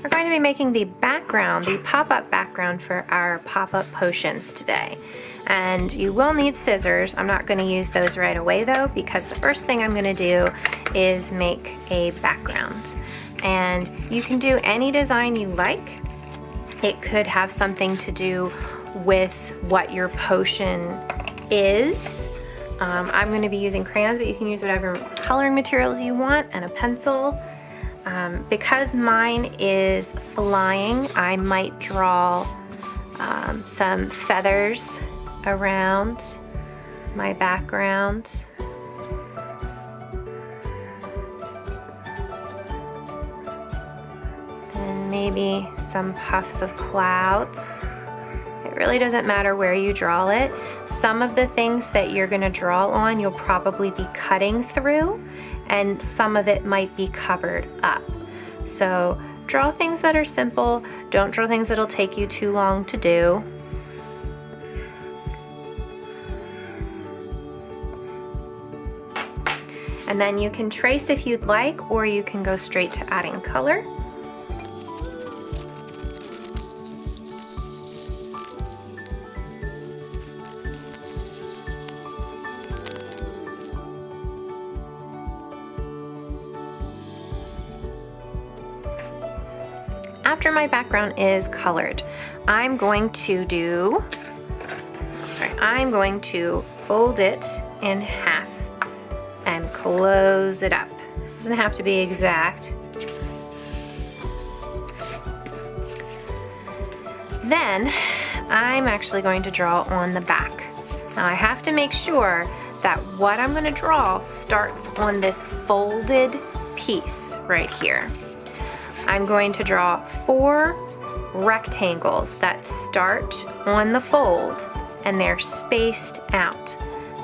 we're going to be making the background, the pop-up background for our pop-up potions today. And you will need scissors. I'm not going to use those right away though, because the first thing I'm going to do is make a background. And you can do any design you like. It could have something to do with what your potion is. I'm going to be using crayons, but you can use whatever coloring materials you want and a pencil. Because mine is flying, I might draw some feathers around my background. And maybe some puffs of clouds. It really doesn't matter where you draw it. Some of the things that you're going to draw on, you'll probably be cutting through, and some of it might be covered up. So draw things that are simple. Don't draw things that'll take you too long to do. And then you can trace if you'd like, or you can go straight to adding color. After my background is colored, I'm going to fold it in half and close it up. It doesn't have to be exact. Then I'm actually going to draw on the back. Now I have to make sure that what I'm going to draw starts on this folded piece right here. I'm going to draw 4 rectangles that start on the fold and they're spaced out.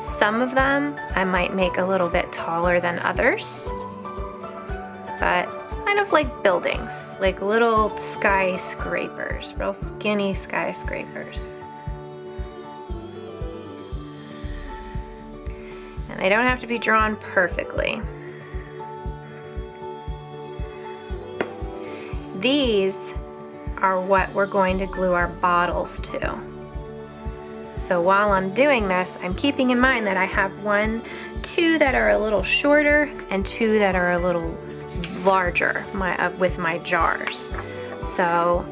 Some of them I might make a little bit taller than others, but kind of like buildings, like little skyscrapers, real skinny skyscrapers. And they don't have to be drawn perfectly. These are what we're going to glue our bottles to. So while I'm doing this, I'm keeping in mind that I have 2 that are a little shorter and 2 that are a little larger with my jars. So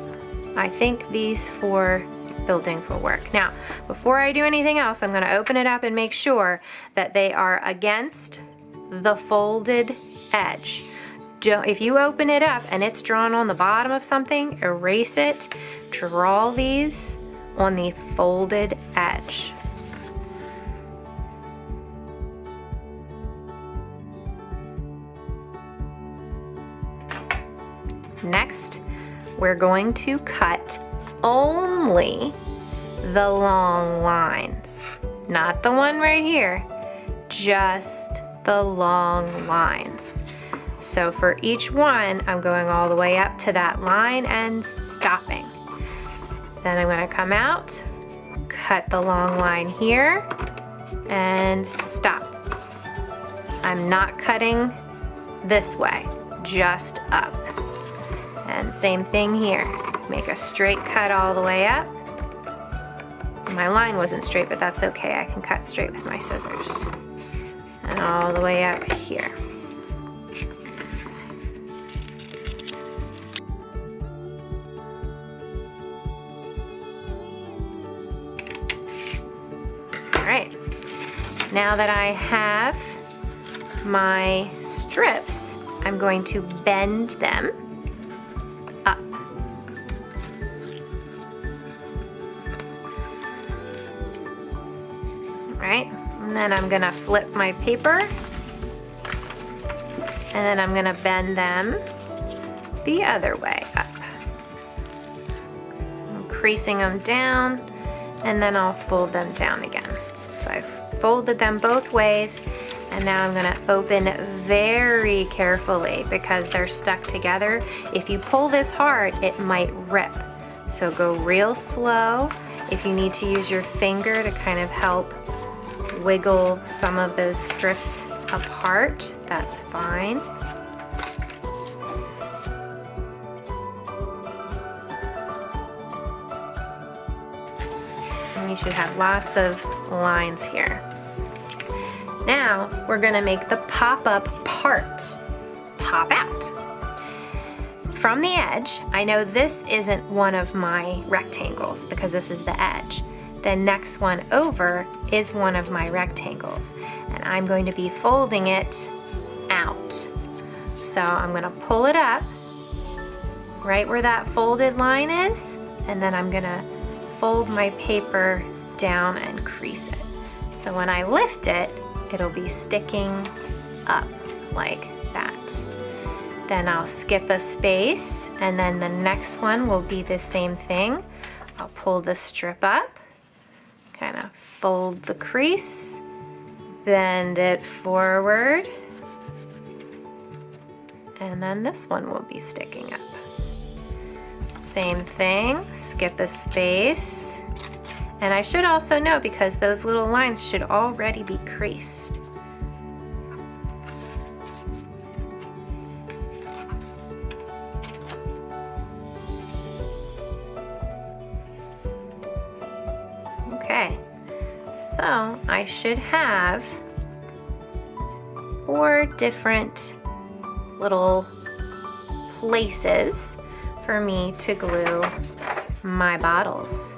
I think these 4 buildings will work. Now, before I do anything else, I'm going to open it up and make sure that they are against the folded edge. If you open it up and it's drawn on the bottom of something, erase it. Draw these on the folded edge. Next, we're going to cut only the long lines. Not the one right here, just the long lines. So for each one, I'm going all the way up to that line and stopping. Then I'm going to come out, cut the long line here, and stop. I'm not cutting this way, just up. And same thing here. Make a straight cut all the way up. My line wasn't straight, but that's okay. I can cut straight with my scissors. And all the way up here. Alright, now that I have my strips, I'm going to bend them up. Alright, and then I'm going to flip my paper, and then I'm going to bend them the other way up. I'm creasing them down, and then I'll fold them down again. So I've folded them both ways, and now I'm going to open very carefully because they're stuck together. If you pull this hard, it might rip. So go real slow. If you need to use your finger to kind of help wiggle some of those strips apart, that's fine. And you should have lots of lines here. Now we're gonna make the pop-up part pop out. From the edge, I know this isn't one of my rectangles because this is the edge. The next one over is one of my rectangles, and I'm going to be folding it out. So I'm gonna pull it up right where that folded line is, and then I'm gonna fold my paper down and crease it. So when I lift it, it'll be sticking up like that. Then I'll skip a space, and then the next one will be the same thing. I'll pull the strip up, kind of fold the crease, bend it forward, and then this one will be sticking up. Same thing, skip a space. And I should also know, because those little lines should already be creased. Okay, so I should have 4 different little places for me to glue my bottles.